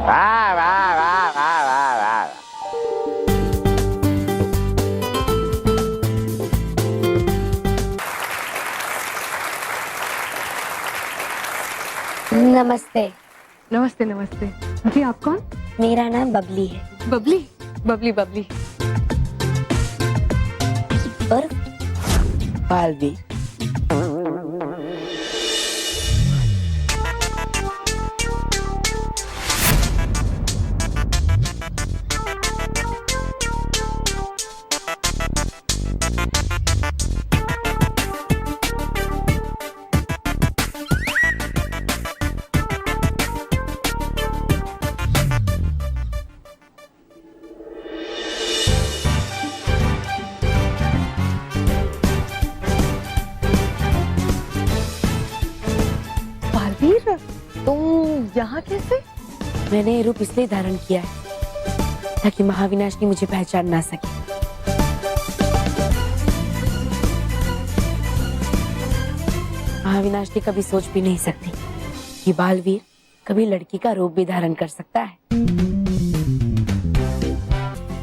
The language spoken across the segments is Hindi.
वाह वाह वाह वाह वाह वाह। नमस्ते। नमस्ते नमस्ते। जी आप कौन? मेरा नाम बबली है। बबली बबली बबली। और बालवी। बालवीर, तुम यहाँ कैसे? मैंने ये रूप इसलिए धारण किया है ताकि महाविनाशनी मुझे पहचान ना सके। महाविनाशनी कभी सोच भी नहीं सकती कि बालवीर कभी लड़की का रूप भी धारण कर सकता है।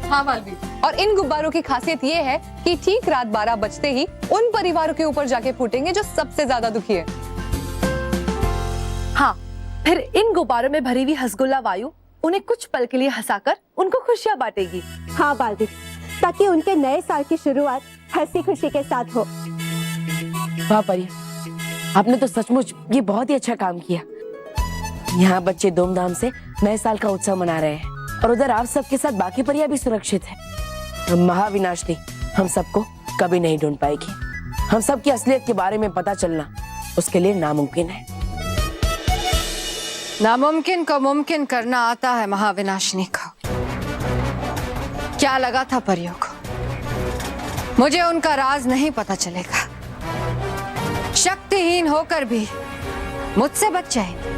हाँ बालवीर, और इन गुब्बारों की खासियत ये है कि ठीक रात 12 बजते ही उन परिवारों के ऊपर जाके फूटेंगे जो सबसे ज्यादा दुखी है। हाँ, फिर इन गुब्बारों में भरी हुई हसगुल्ला वायु उन्हें कुछ पल के लिए हंसाकर उनको खुशियाँ बांटेगी। हाँ बालवीर, ताकि उनके नए साल की शुरुआत हंसी खुशी के साथ हो। वाह परिया, आपने तो सचमुच ये बहुत ही अच्छा काम किया। यहाँ बच्चे धूमधाम से नए साल का उत्सव मना रहे हैं और उधर आप सबके साथ बाकी परिया भी सुरक्षित है। महाविनाशनी हम सबको कभी नहीं ढूंढ पाएगी। हम सब की असलियत के बारे में पता चलना उसके लिए नामुमकिन है। नामुमकिन को मुमकिन करना आता है महाविनाशनी को। क्या लगा था परियों को मुझे उनका राज नहीं पता चलेगा। शक्तिहीन होकर भी मुझसे बच जाएंगे।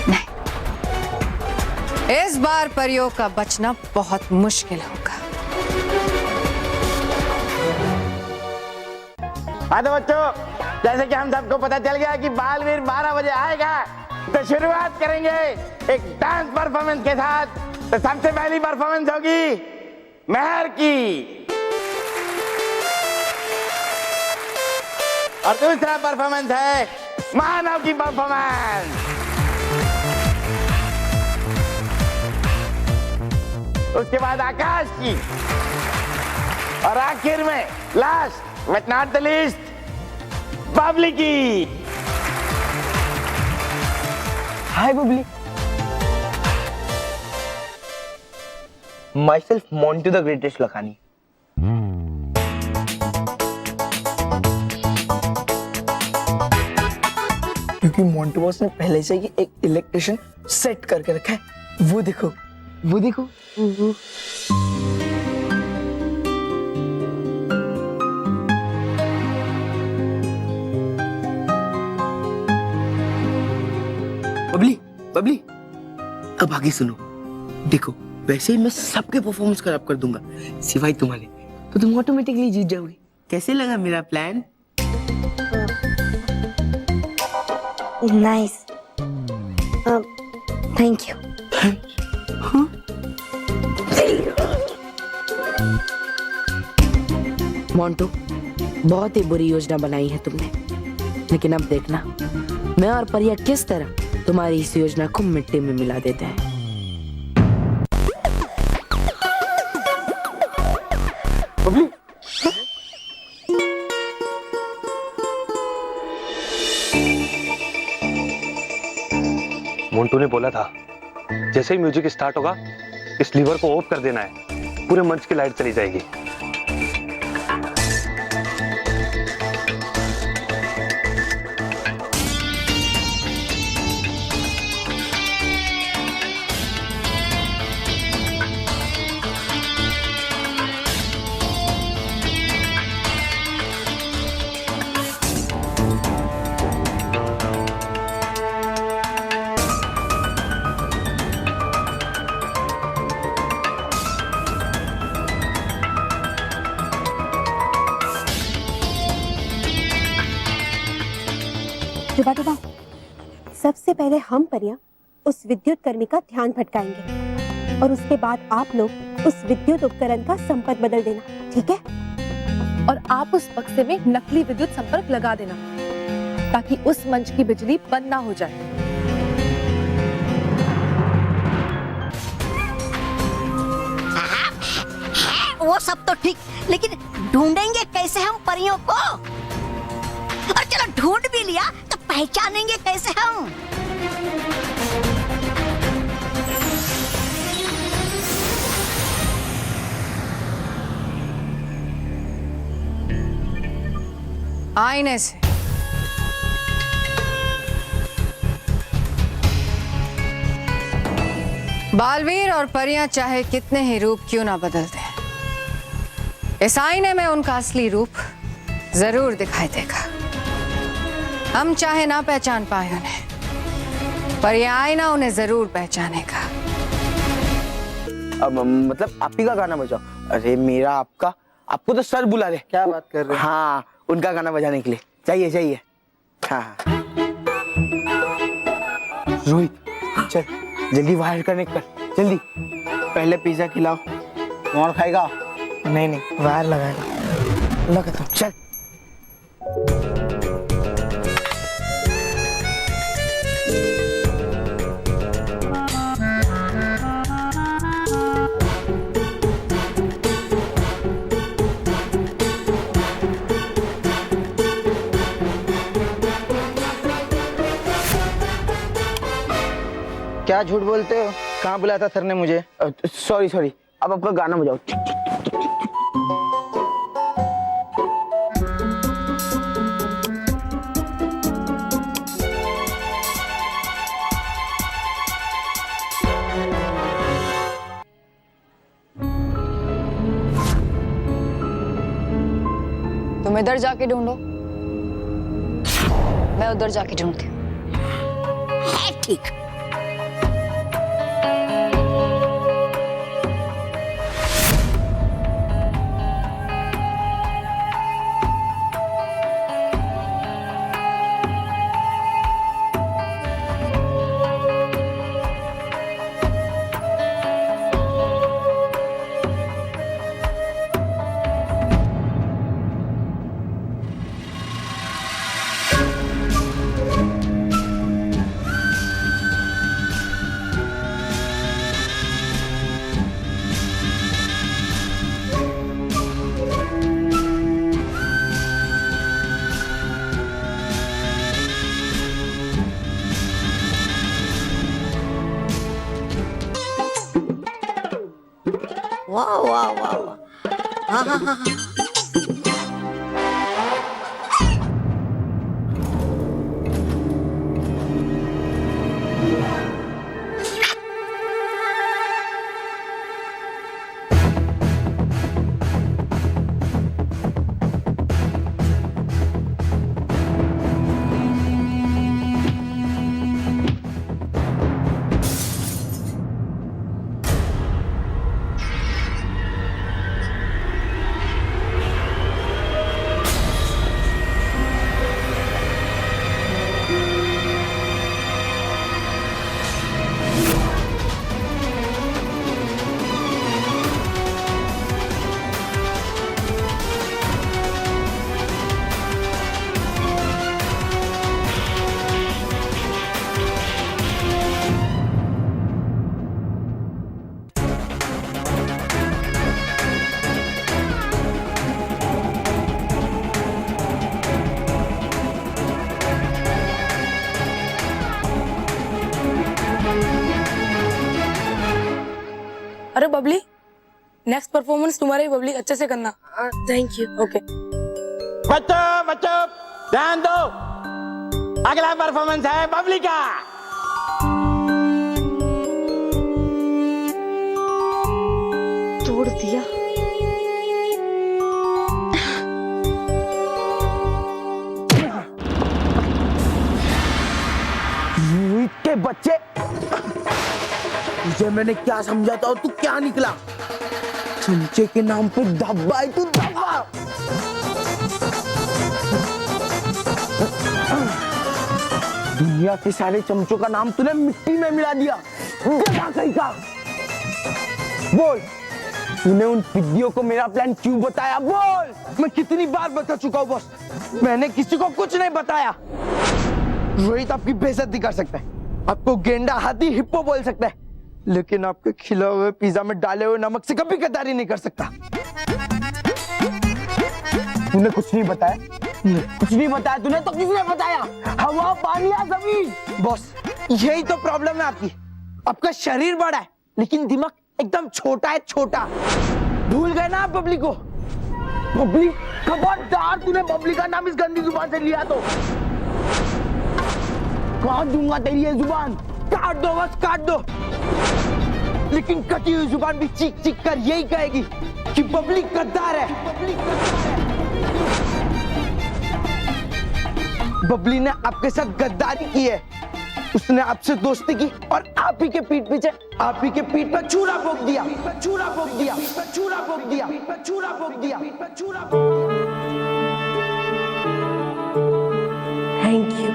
नहीं, इस बार परियों का बचना बहुत मुश्किल होगा। हाँ तो बच्चों, जैसे कि हम सबको पता चल गया कि बालवीर 12 बजे आएगा, तो शुरुआत करेंगे एक डांस परफॉर्मेंस के साथ। तो सबसे पहली परफॉर्मेंस होगी मेहर की, और दूसरा परफॉर्मेंस है मानव की परफॉर्मेंस। उसके बाद आकाश की, और आखिर में last but not the least Babli की। हाय Babli. Myself Monty the Greatest Lakhani. क्योंकि मोंटू बॉस ने पहले से ही एक इलेक्ट्रिशियन सेट करके रखा है। वो देखो, वो देखो। बबली बबली, अब आगे सुनो। देखो, वैसे ही मैं सबके परफॉर्मेंस खराब कर दूंगा सिवाय तुम्हारे, तो तुम ऑटोमेटिकली जीत जाओगे। कैसे लगा मेरा plan? Nice, thank you. Montu, बहुत ही बुरी योजना बनाई है तुमने, लेकिन अब देखना मैं और परिया किस तरह तुम्हारी इस योजना को मिट्टी में मिला देते हैं। बबली, मोंटू ने बोला था जैसे ही म्यूजिक स्टार्ट होगा इस लीवर को ऑफ कर देना है, पूरे मंच की लाइट चली जाएगी। रुबा रुबा, सबसे पहले हम परियां उस विद्युत कर्मी का ध्यान भटकाएंगे और उसके बाद आप लोग उस विद्युत उपकरण का संपर्क बदल देना, ठीक है? और आप उस बक्से में नकली विद्युत संपर्क लगा देना ताकि उस मंच की बिजली बंद ना हो जाए। वो सब तो ठीक, लेकिन ढूंढेंगे कैसे हम परियों को? और चलो ढूंढ भी लिया तो पहचानेंगे कैसे हम? आईने से। बालवीर और परियां चाहे कितने ही रूप क्यों ना बदल दें, इस आईने में उनका असली रूप जरूर दिखाई देगा। हम चाहे ना पहचान पाए उन्हें, पर यह आईना उन्हें जरूर पहचानेगा। अब मतलब आप ही का गाना बजाओ। अरे मेरा आपका, आपको तो सर बुला रहे। क्या बात कर रहे हैं? हाँ, उनका गाना बजाने के लिए चाहिए। हाँ रोहित चल जल्दी वायर कनेक्ट कर, जल्दी। पहले पिज्जा खिलाओ। और खाएगा? नहीं वायर लगाएगा। लगा तो चल। क्या झूठ बोलते हो? कहाँ बुलाया था सर ने मुझे? सॉरी, अब आपका गाना बजाओ। तुम इधर जाके ढूंढो, मैं उधर जाके ढूंढती हूँ। है ठीक। वाह। हाँ। अरे बबली, नेक्स्ट परफॉर्मेंस तुम्हारे ही बबली, अच्छे से करना। Thank you. ओके बच्चों ध्यान दो, अगला परफॉर्मेंस है बबली का। तोड़ दिया। के बच्चे, तुझे मैंने क्या समझा था और तू क्या निकला? चमचे के नाम पे धब्बा है तू, धब्बा। दुनिया के सारे चमचों का नाम तूने मिट्टी में मिला दिया। गधा कहीं का। बोल, तूने उन पिद्दियों को मेरा प्लान क्यों बताया? बोल। मैं कितनी बार बता चुका हूँ बॉस, मैंने किसी को कुछ नहीं बताया। रोहित आपकी बेइज्जती कर सकता है, आपको गेंडा, हाथी, हिप्पो बोल सकता है, लेकिन आपके खिलाए हुए पिज्जा में डाले हुए नमक से कभी गद्दारी नहीं कर सकता। तूने कुछ नहीं बताया? कुछ नहीं बताया तूने तो किसने बताया? हवा, पानी या जमीन? बॉस, यही तो प्रॉब्लम है आपकी। आपका शरीर बड़ा है लेकिन दिमाग एकदम छोटा है, छोटा। भूल गए ना आप बबली को? बबली, खबरदार तूने बबली का नाम इस गंदी जुबान से लिया तो काट दूंगा तेरी ये जुबान। काट दो बस, काट दो। लेकिन कटी हुई जुबान भी चीख चीख कर यही कहेगी कि बबली गद्दार है। बबली ने आपके साथ गद्दारी की है। उसने आपसे दोस्ती की और आप ही के पीठ पीछे, आप ही के पीठ पर छुरा भोंक दिया, छुरा भोंक दिया, छुरा भोंक दिया, छुरा भोंक दिया, छुरा। Thank you.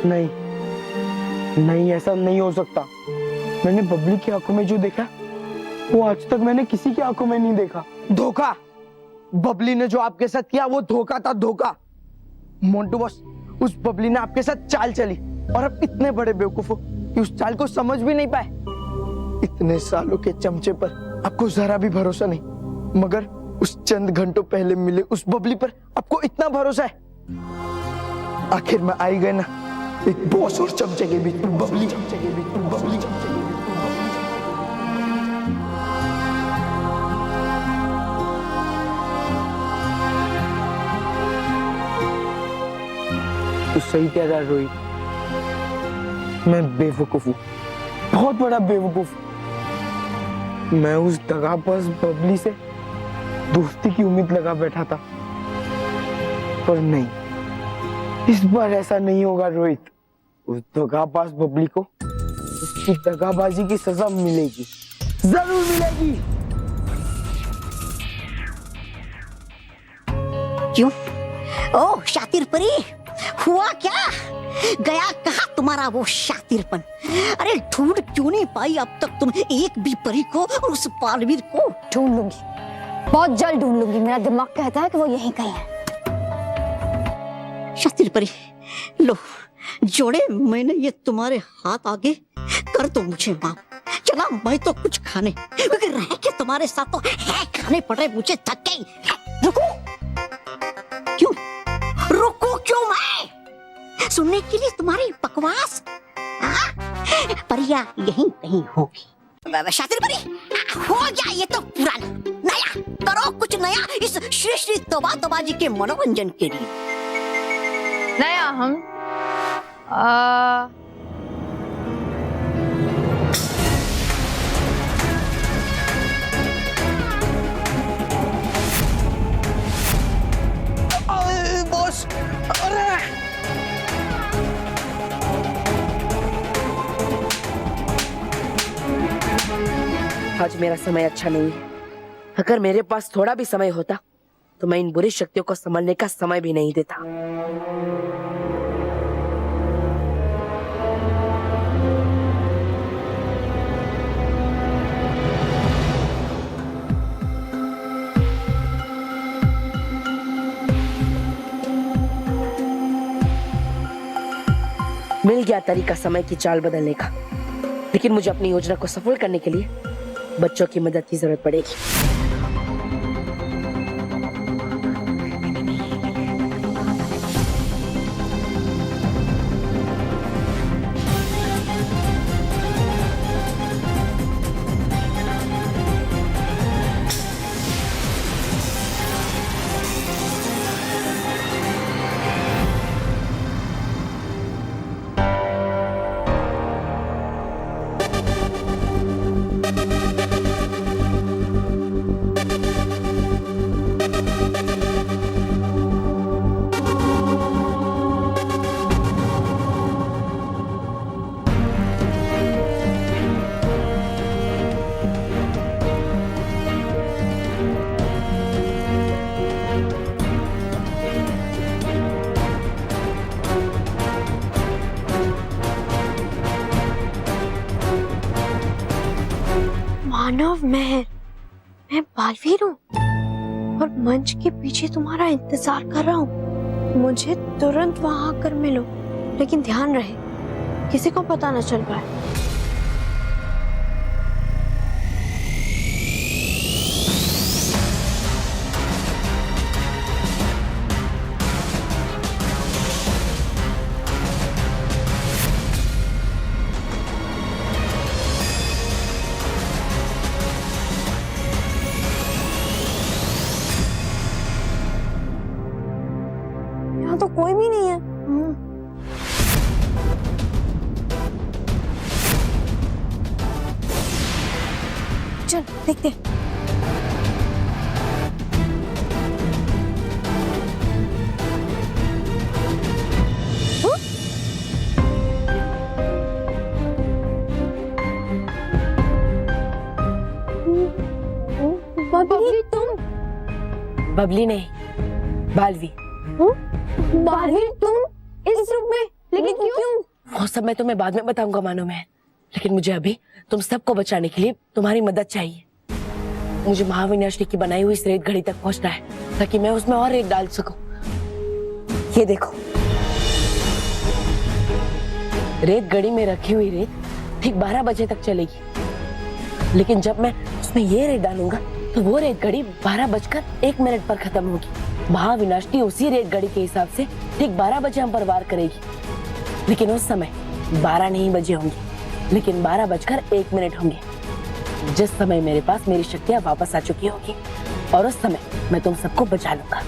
नहीं नहीं, ऐसा नहीं हो सकता। मैंने बबली की आंखों में जो देखा वो आज तक मैंने किसी की आंखों में नहीं देखा। धोखा। बबली ने जो आपके साथ किया वो धोखा था, धोखा। मोंटू बॉस, उस बबली ने आपके साथ चाल चली और आप इतने बड़े बेवकूफ हो कि उस चाल को समझ भी नहीं पाए। इतने सालों के चमचे पर आपको जरा भी भरोसा नहीं, मगर उस चंद घंटों पहले मिले उस बबली पर आपको इतना भरोसा है। आखिर में आई गए ना, एक बॉस और चमचे के बीच में बबली, चमचे के बीच में बबली, चमचे के बीच में बबली। तो सही कह रहा रोहित, मैं बेवकूफ हूँ, बहुत बड़ा बेवकूफ। मैं उस दगाबाज बबली से दोस्ती की उम्मीद लगा बैठा था, पर नहीं, इस बार ऐसा नहीं होगा रोहित। उस दगाबाज बबली को उसकी दगाबाजी की सजा मिलेगी, जरूर मिलेगी। क्यों? ओ शातिर परी, हुआ क्या? गया कहाँ तुम्हारा वो शातिरपन? अरे ढूंढ क्यों नहीं पाई अब तक तुम एक भी परी को और उस पालवीर को? ढूंढ लूंगी, बहुत जल्द ढूंढ लूंगी। मेरा दिमाग कहता है कि वो यहीं कहीं है। शातिर परी, लो जोड़े मैंने ये तुम्हारे हाथ आगे, कर दो मुझे माफ। चला मैं तो कुछ खाने, क्योंकि रह के तुम्हारे साथ तो है खाने पड़ रहे, मुझे थक गई। रुको क्यों? रुको क्यों? मैं सुनने के लिए तुम्हारी बकवास। परिया यहीं कहीं होगी। शातिर परी, हो गया ये तो पुराना, नया करो कुछ नया इस श्री श्री तोबा तोबा जी के मनोरंजन के लिए। नया हम बॉस, अरे आज मेरा समय अच्छा नहीं है। अगर मेरे पास थोड़ा भी समय होता तो मैं इन बुरी शक्तियों को संभालने का समय भी नहीं देता। मिल गया तरीका समय की चाल बदलने का, लेकिन मुझे अपनी योजना को सफल करने के लिए बच्चों की मदद की जरूरत पड़ेगी। मैं बालवीर हूँ और मंच के पीछे तुम्हारा इंतजार कर रहा हूँ। मुझे तुरंत वहां आकर मिलो, लेकिन ध्यान रहे किसी को पता न चल पाए। यहाँ तो कोई भी नहीं है। चल देखते हैं। बबली तुम? बबली नहीं, बालवी। बालवीर तुम इस रूप में, लेकिन क्यों? वो सब मैं तुम्हें बाद में बताऊंगा मानो मैं, लेकिन मुझे अभी तुम सबको बचाने के लिए तुम्हारी मदद चाहिए। मुझे महाविनाशनी की बनाई हुई इस रेत घड़ी तक पहुंचना है ताकि मैं उसमें और रेत डाल सकूं। ये देखो, रेत घड़ी में रखी हुई रेत ठीक 12 बजे तक चलेगी, लेकिन जब मैं उसमें ये रेत डालूंगा तो वो रेत घड़ी 12:01 पर खत्म होगी। महाविनाशनी उसी रेत घड़ी के हिसाब से ठीक 12 बजे हम पर वार करेगी, लेकिन उस समय 12 नहीं बजे होंगे, लेकिन 12:01 होंगे, जिस समय मेरे पास मेरी शक्तियां वापस आ चुकी होगी, और उस समय मैं तुम सबको बचा लूंगा।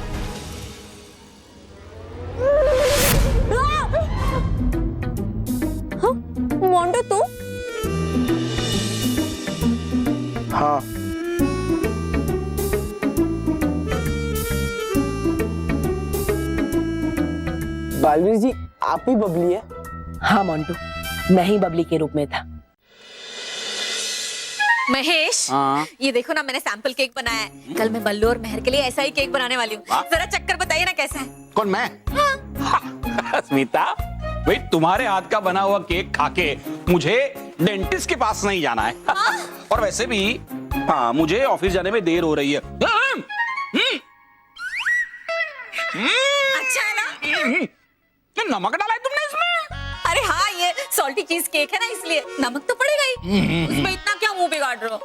हाँ, मोंडो तू? हाँ, बालवीर जी, आप ही बबली है? हाँ मोंटू, मैं ही बबली के रूप में था। महेश, ये देखो ना, मैंने सैंपल केक बनाया है। कल मैं बल्लू और मेहर के लिए ऐसा ही केक बनाने वाली हूँ। जरा चक्कर बताइए ना कैसा है। कौन, मैं? हाँ। स्मिता, भाई तुम्हारे हाथ का बना हुआ केक खाके मुझे डेंटिस्ट के पास नहीं जाना है। और वैसे भी हाँ, मुझे ऑफिस जाने में देर हो रही है। अच्छा है ना? ये नमक डाला है तुमने इसमें? अरे हाँ, ये सॉल्टी चीज केक है ना, इसलिए नमक तो पड़ेगा ही। उसमें इतना क्या मुंह बिगाड़ रहे हो?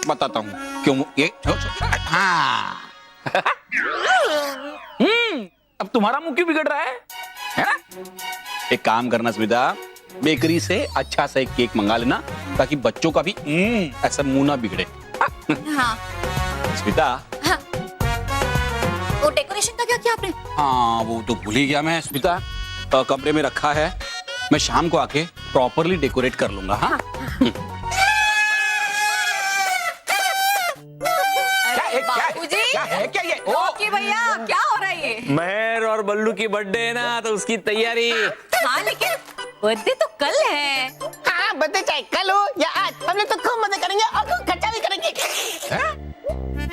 बताता हूँ क्यों। ये हाँ। अब तुम्हारा मुंह क्यों बिगड़ रहा है ना? एक काम करना स्मिता, बेकरी से अच्छा सा एक केक मंगा लेना ताकि बच्चों का भी ऐसा मुंह ना बिगड़े। हाँ। स्मिता, हाँ। वो डेकोरेशन का क्या किया आपने? हाँ, वो तो भूल ही गया मैं स्मिता। कमरे में रखा है, मैं शाम को आके प्रॉपरली डेकोरेट कर लूंगा। हाँ। बाबूजी, क्या है क्या ये? ओके भैया, क्या हो रहा है ये? मेहर और बल्लू की बर्थडे है ना, तो उसकी तैयारी। हाँ, लेकिन बर्थडे तो कल है। हाँ, बर्थडे चाहे कल हो या आज, हम लोग तो खूब मजे करेंगे और खूब खर्चा भी करेंगे।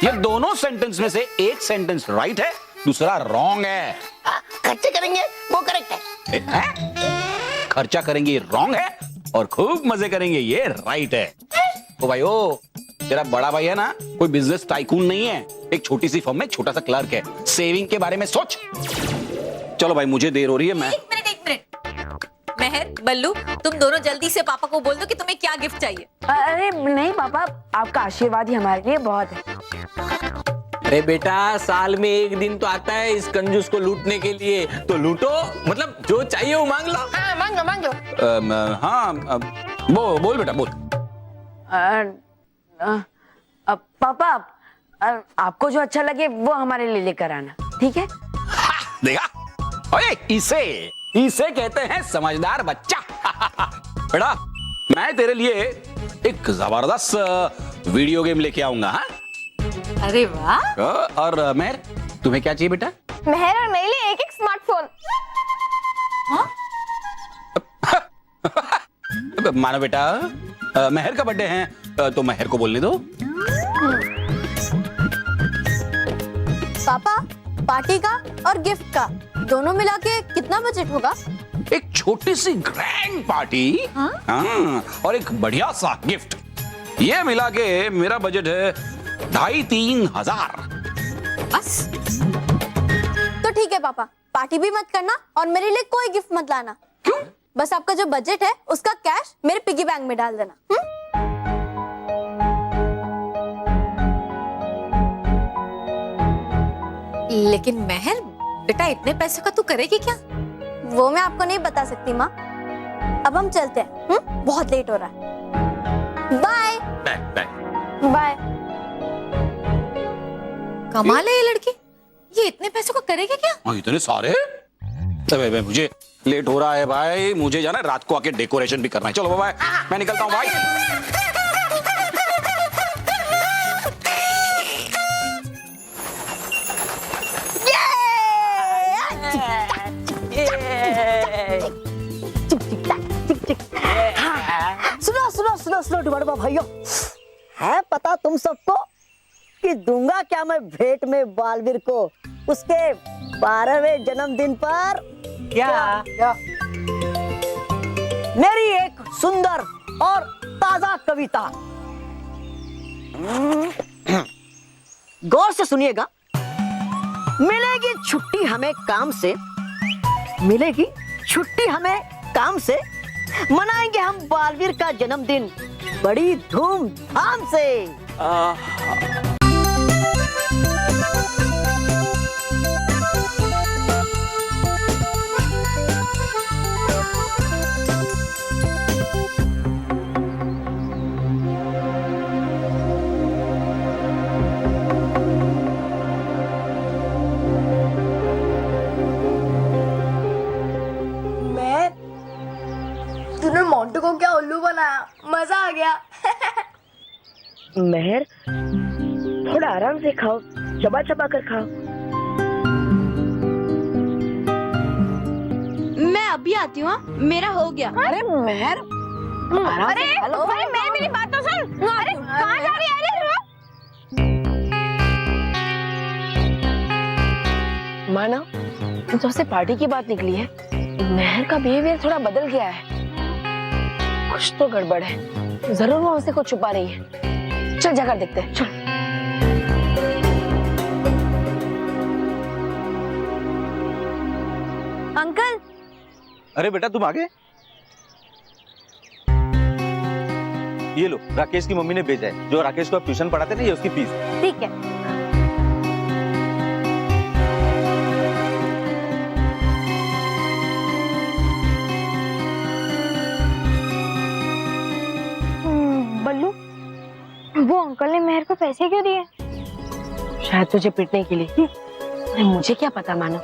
ये दोनों सेंटेंस में से एक सेंटेंस राइट है, दूसरा रॉन्ग है। खर्चे करेंगे वो करेक्ट है। खर्चा करेंगे रॉन्ग है और खूब मजे करेंगे ये राइट है। ओ भाई, ओ तेरा बड़ा भाई है ना, कोई बिजनेस टाइकून नहीं है, एक छोटी सी फर्म में छोटा सा क्लर्क है। सेविंग के बारे में सोच। चलो भाई, मुझे देर हो रही है। मैं एक मिनट मेहर, बल्लू, तुम दोनों जल्दी से पापा को बोल दो कि तुम्हें क्या गिफ्ट चाहिए। अरे नहीं पापा, आपका आशीर्वाद ही हमारे लिए बहुत है। अरे बेटा, साल में एक दिन तो आता है इस कंजूस को लूटने के लिए, तो लूटो। मतलब जो चाहिए वो मांग लो। हाँ, मांग लो मांग लो। हाँ, बोल बेटा बोल। पापा, आपको जो अच्छा लगे वो हमारे लिए लेकर आना, ठीक है? देखा, अरे इसे कहते हैं समझदार बच्चा। बेटा, मैं तेरे लिए एक जबरदस्त वीडियो गेम लेके आऊंगा। हाँ, अरे वाह। और मेहर, तुम्हें क्या चाहिए बेटा? मेहर और मेरे लिए एक स्मार्टफोन। मानो बेटा, मेहर का बर्थडे है तो मेहर को बोलने दो। पापा, पार्टी का और गिफ्ट का दोनों मिला के कितना बजट होगा? एक छोटी सी ग्रैंड पार्टी, हाँ, और एक बढ़िया सा गिफ्ट, ये मिला के मेरा बजट है 2,500-3 हजार। बस तो ठीक है पापा, पार्टी भी मत करना और मेरे लिए कोई गिफ्ट मत लाना। क्यों? बस आपका जो बजट है उसका कैश मेरे पिगी बैंक में डाल देना। लेकिन महर बेटा, इतने पैसे का तू करेगी क्या? वो मैं आपको नहीं बता सकती माँ। अब हम चलते हैं, बहुत लेट हो रहा है। Bye bye. कमाल है ये लड़की, ये इतने पैसों का करेगी क्या? इतने सारे? भाई मुझे लेट हो रहा है भाई, मुझे जाना रात को आके डेकोरेशन भी करना है। चलो बाय, मैं निकलता हूँ भाई। सुनो सुनो सुनो सुनो डुबड़बा भाइयों, है पता तुम सबको कि दूंगा क्या मैं भेंट में बालवीर को उसके 12वें जन्मदिन पर? क्या? मेरी एक सुंदर और ताजा कविता। गौर से सुनिएगा। मिलेगी छुट्टी हमें काम से, मिलेगी छुट्टी हमें काम से, मनाएंगे हम बालवीर का जन्मदिन बड़ी धूमधाम से। तूने मोंटू को क्या उल्लू बनाया, मजा आ गया। महर, थोड़ा आराम से खाओ, चबा चबा कर खाओ। मैं अभी आती हूँ, मेरा हो गया। अरे महर, अरे मैं मेरी बात तो सुन। अरे कहाँ जा रही है? माना जब से पार्टी की बात निकली है, महर का बिहेवियर थोड़ा बदल गया है। कुछ तो गड़बड़ है, जरूर वो हमसे कुछ छुपा रही है। चल जाकर देखते हैं, चल। अंकल। अरे बेटा तुम आ गए? ये लो, राकेश की मम्मी ने भेजा है। जो राकेश को आप ट्यूशन पढ़ाते ना, ये उसकी फीस। ठीक है। बल्लू, वो अंकल ने मेहर को पैसे क्यों दिए? शायद तुझे पीटने के लिए। अरे मुझे क्या पता मानो।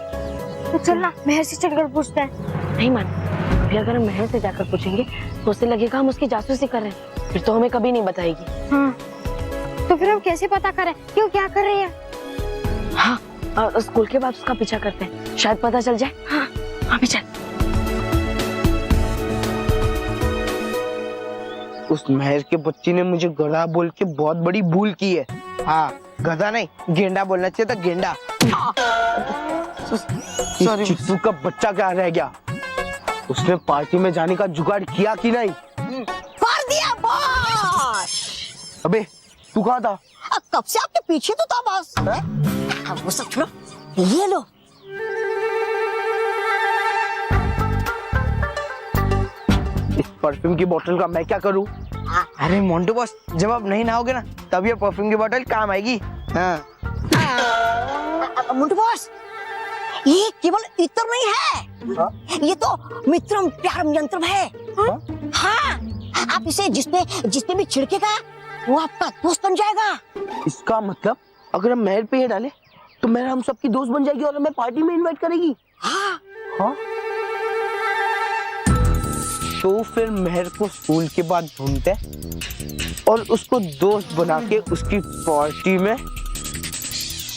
तो चल ना मेहर से चलकर पूछते हैं। नहीं मानो, अभी अगर हम महर से जाकर पूछेंगे तो उसे लगेगा हम उसकी जासूसी कर रहे हैं, फिर तो हमें कभी नहीं बताएगी। हाँ, तो फिर हम कैसे पता करें क्यों क्या कर रही है? हाँ, स्कूल के बाद उसका पीछा करते हैं, शायद पता चल जाए। हाँ, अभी चल। उस महर के बच्ची ने मुझे गधा बोल के बहुत बड़ी भूल की है। हाँ, गधा नहीं, गेंडा बोलना चाहिए था, गेंडा। सॉरी। चिट्टू का बच्चा क्या रह गया? उसने पार्टी में जाने का जुगाड़ किया कि नहीं? कर दिया बॉस। अबे तू कहाँ था? कब से आपके पीछे तो था बॉस। वो सब छोड़ो, ये लो। इस परफ्यूम की बोतल का मैं क्या करूं? अरे मोंटू बॉस, जब आप नहीं नहाओगे ना तब ये परफ्यूम की बोतल काम आएगी। हाँ। मोंटू बॉस, ये केवल इत्र नहीं है। ये तो मित्रम प्यारम यंत्रम है। हाँ, आप इसे जिसपे भी छिड़केगा वो आपका दोस्त बन जाएगा। इसका मतलब अगर हम महर पे ये डाले तो महर हम सबकी दोस्त बन जाएगी और हमें पार्टी में इनवाइट करेगी। हाँ। हाँ? तो फिर महर को स्कूल के बाद ढूंढते और उसको दोस्त बना के उसकी पार्टी में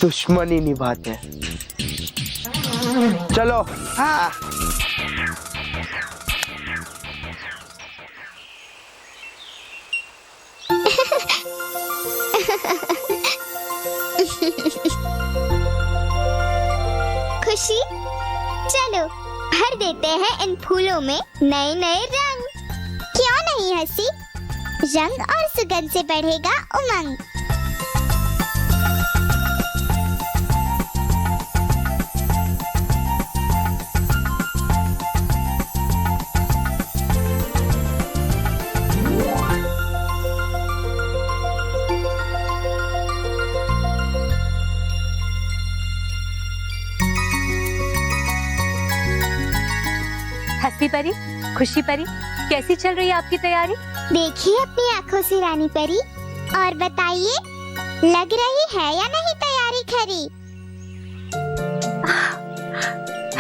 दुश्मनी निभाते हैं। चलो। हाँ। खुशी, चलो भर देते हैं इन फूलों में नए नए रंग। क्यों नहीं हंसी? रंग और सुगंध से बढ़ेगा उमंग। परी, खुशी परी, कैसी चल रही है आपकी तैयारी? देखिए अपनी आंखों से रानी परी और बताइए, लग रही है या नहीं तैयारी खरी?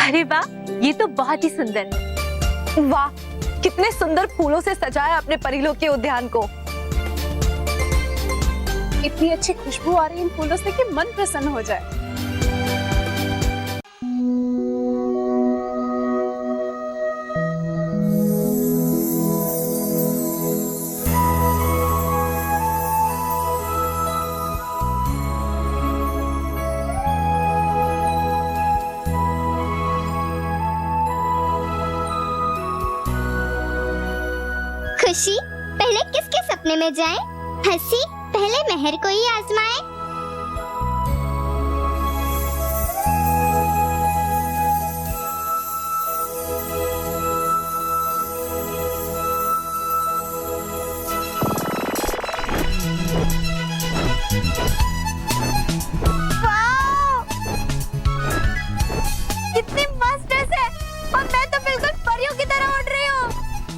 अरे वाह, ये तो बहुत ही सुंदर है। वाह, कितने सुंदर फूलों से सजाया अपने परिलोक के उद्यान को। इतनी अच्छी खुशबू आ रही है इन फूलों से कि मन प्रसन्न हो जाए। खुशी पहले किसके सपने में जाए? हंसी पहले मेहर को ही आजमाए। कितनी मस्त ड्रेस है और मैं तो बिल्कुल परियों की तरह उड़ रही हूँ।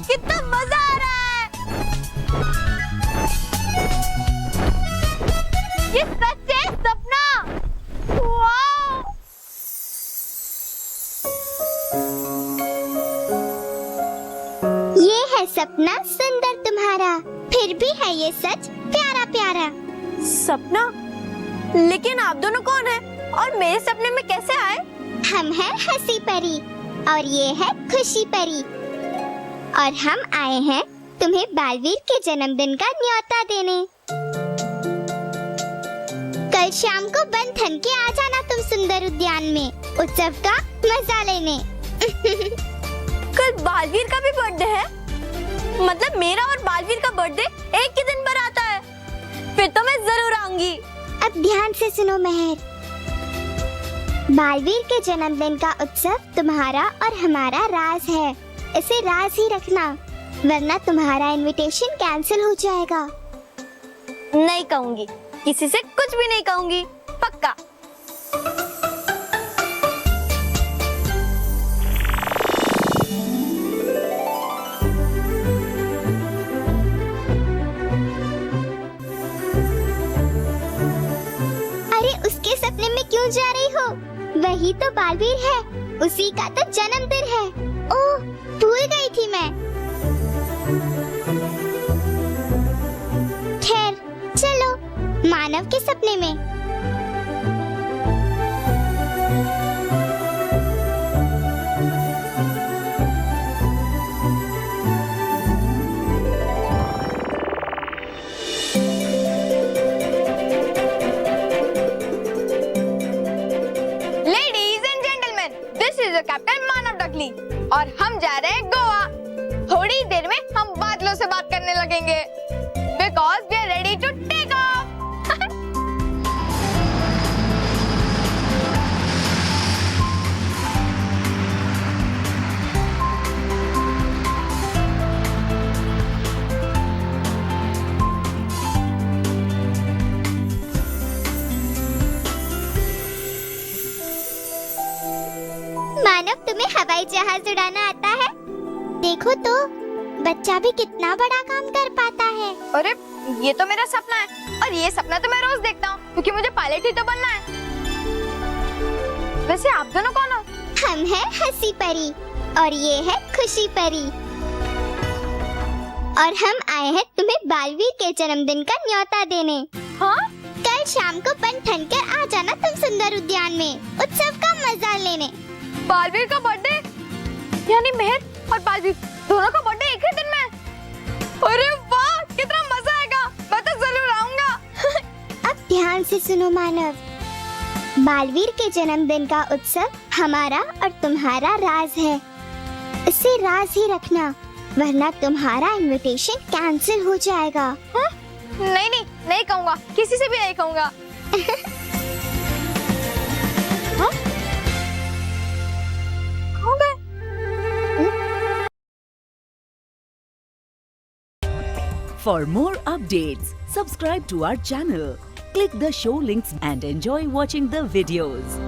कितना मजा आ रहा है। ये सच है सपना। वाह! ये है सपना सुंदर तुम्हारा, फिर भी है ये सच प्यारा प्यारा। सपना, लेकिन आप दोनों कौन हैं और मेरे सपने में कैसे आए? हम हैं हंसी परी और ये है खुशी परी, और हम आए हैं तुम्हें बालवीर के जन्मदिन का न्योता देने। कल शाम को बन ठन के आ जाना तुम सुंदर उद्यान में उत्सव का मजा लेने। कल बालवीर का भी बर्थडे है? मतलब मेरा और बालवीर का बर्थडे एक ही दिन पर आता है? फिर तो मैं जरूर आऊंगी। अब ध्यान से सुनो मेहर, बालवीर के जन्मदिन का उत्सव तुम्हारा और हमारा राज है। इसे राज ही रखना, वरना तुम्हारा इनविटेशन कैंसिल हो जाएगा। नहीं कहूंगी, किसी से कुछ भी नहीं कहूंगी, पक्का। अरे उसके सपने में क्यों जा रही हो? वही तो बालवीर है, उसी का तो जन्मदिन है। ओह, भूल गई थी मैं। खैर चलो मानव के सपने में। कैप्टन मानव डगली और हम जा रहे हैं गोवा। थोड़ी देर में हम बादलों से बात करने लगेंगे, because we are ready to take off. Manav, तुम्हें हवाई जहाज उड़ाना आता है? देखो तो बच्चा भी कितना बड़ा काम कर पाता है। अरे ये तो मेरा सपना है, और ये सपना तो मैं रोज देखता हूँ, क्योंकि मुझे पायलट ही तो बनना है। वैसे आप दोनों कौन हो? हम हैं हंसी परी और ये है खुशी परी, और हम आए हैं तुम्हें बालवीर के जन्मदिन का न्योता देने। हाँ? कल शाम को बन ठन कर आ जाना तुम सुंदर उद्यान में उत्सव का मजा लेने। बालवीर का बर्थडे, यानी मेहर और बालवीर दोनों का बर्थडे एक ही दिन में। अरे वाह, कितना मजा आएगा, मैं तो जरूर आऊंगा। अब ध्यान से सुनो मानव, बालवीर के जन्मदिन का उत्सव हमारा और तुम्हारा राज है। इसे राज ही रखना, वरना तुम्हारा इनविटेशन कैंसिल हो जाएगा। हाँ? नहीं कहूँगा, किसी से भी नहीं कहूँगा। हाँ? For more updates, subscribe to our channel, click the show links and enjoy watching the videos.